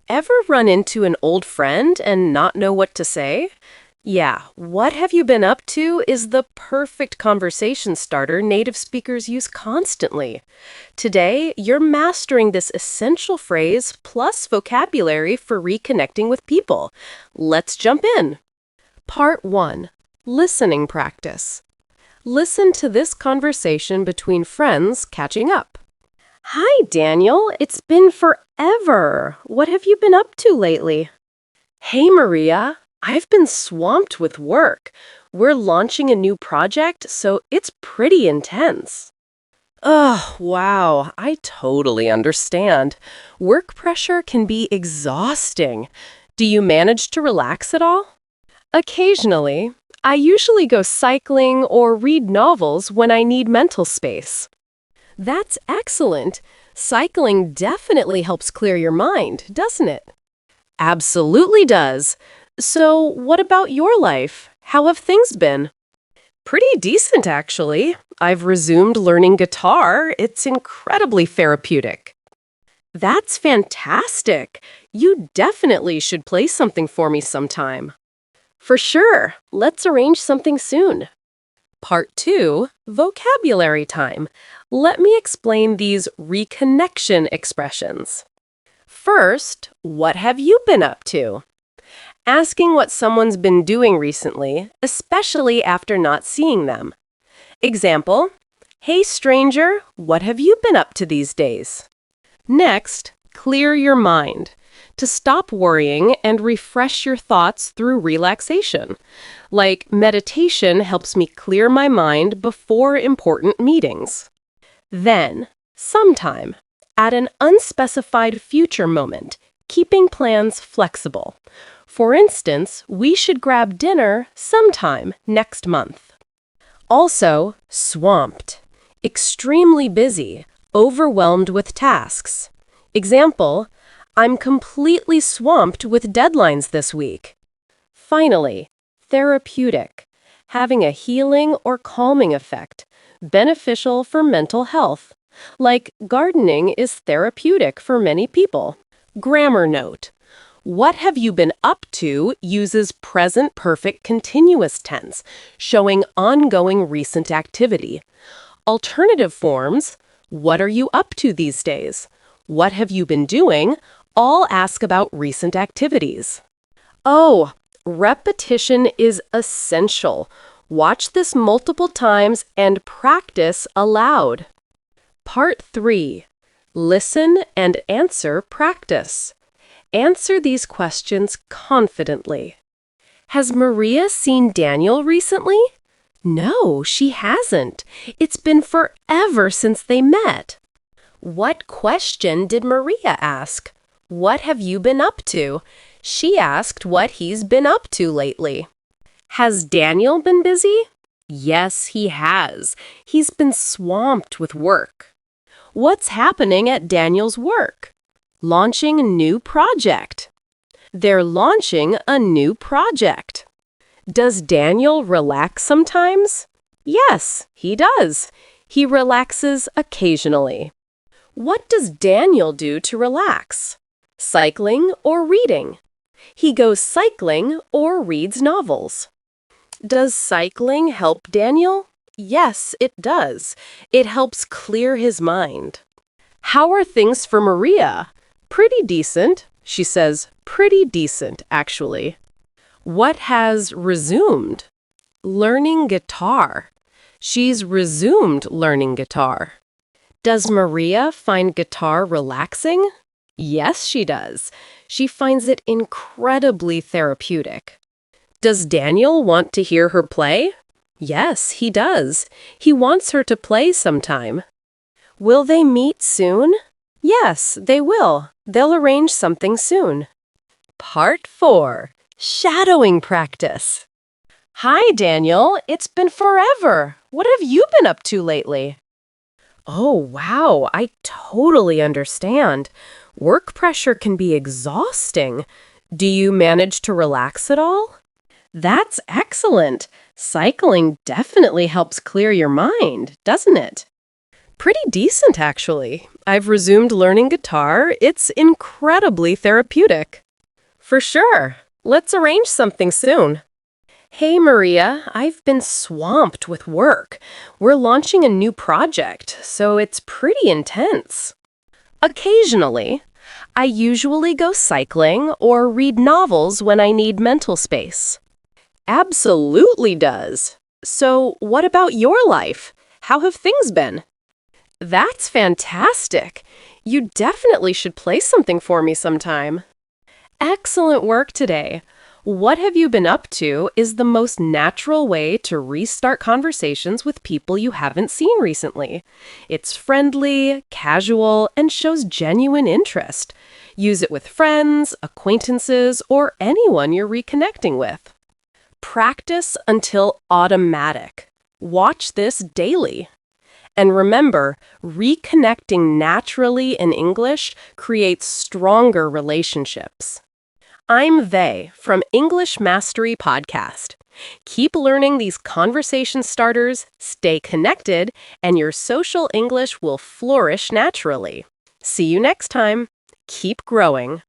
Ever run into an old friend and not know what to say? Yeah, what have you been up to is the perfect conversation starter native speakers use constantly. Today, you're mastering this essential phrase plus vocabulary for reconnecting with people. Let's jump in. Part 1. Listening practice. Listen to this conversation between friends catching up. Hi, Daniel. It's been forever. What have you been up to lately? Hey, Maria. I've been swamped with work. We're launching a new project, so it's pretty intense. Oh, wow. I totally understand. Work pressure can be exhausting. Do you manage to relax at all? Occasionally. I usually go cycling or read novels when I need mental space. That's excellent. Cycling definitely helps clear your mind, doesn't it? Absolutely does. So, what about your life? How have things been? Pretty decent, actually. I've resumed learning guitar. It's incredibly therapeutic. That's fantastic. You definitely should play something for me sometime. For sure. Let's arrange something soon. Part 2, vocabulary time. Let me explain these reconnection expressions. First, what have you been up to? Asking what someone's been doing recently, especially after not seeing them. Example, hey stranger, what have you been up to these days? Next, clear your mind. To stop worrying and refresh your thoughts through relaxation. Like meditation helps me clear my mind before important meetings. Then, sometime, at an unspecified future moment, keeping plans flexible. For instance, we should grab dinner sometime next month. Also, swamped. Extremely busy, overwhelmed with tasks. Example, I'm completely swamped with deadlines this week. Finally, therapeutic. Having a healing or calming effect, beneficial for mental health. Like gardening is therapeutic for many people. Grammar note. What have you been up to uses present perfect continuous tense, showing ongoing recent activity. Alternative forms, what are you up to these days? What have you been doing? All ask about recent activities. Oh, repetition is essential. Watch this multiple times and practice aloud. Part 3. Listen and answer practice. Answer these questions confidently. Has Maria seen Daniel recently? No, she hasn't. It's been forever since they met. What question did Maria ask? What have you been up to? She asked what he's been up to lately. Has Daniel been busy? Yes, he has. He's been swamped with work. What's happening at Daniel's work? Launching a new project. They're launching a new project. Does Daniel relax sometimes? Yes, he does. He relaxes occasionally. What does Daniel do to relax? Cycling or reading? He goes cycling or reads novels. Does cycling help Daniel? Yes, it does. It helps clear his mind. How are things for Maria? Pretty decent. She says, pretty decent, actually. What has resumed? Learning guitar. She's resumed learning guitar. Does Maria find guitar relaxing? Yes, she does. She finds it incredibly therapeutic. Does Daniel want to hear her play? Yes, he does. He wants her to play sometime. Will they meet soon? Yes, they will. They'll arrange something soon. Part 4. Shadowing practice. Hi, Daniel. It's been forever. What have you been up to lately? Oh, wow. I totally understand. Work pressure can be exhausting. Do you manage to relax at all? That's excellent. Cycling definitely helps clear your mind, doesn't it? Pretty decent, actually. I've resumed learning guitar. It's incredibly therapeutic. For sure. Let's arrange something soon. Hey, Maria, I've been swamped with work. We're launching a new project, so it's pretty intense. Occasionally, I usually go cycling or read novels when I need mental space. Absolutely does. So, what about your life? How have things been? That's fantastic. You definitely should play something for me sometime. Excellent work today. What have you been up to is the most natural way to restart conversations with people you haven't seen recently. It's friendly, casual, and shows genuine interest. Use it with friends, acquaintances, or anyone you're reconnecting with. Practice until automatic. Watch this daily. And remember, reconnecting naturally in English creates stronger relationships. I'm Vey from English Mastery Podcast. Keep learning these conversation starters, stay connected, and your social English will flourish naturally. See you next time. Keep growing.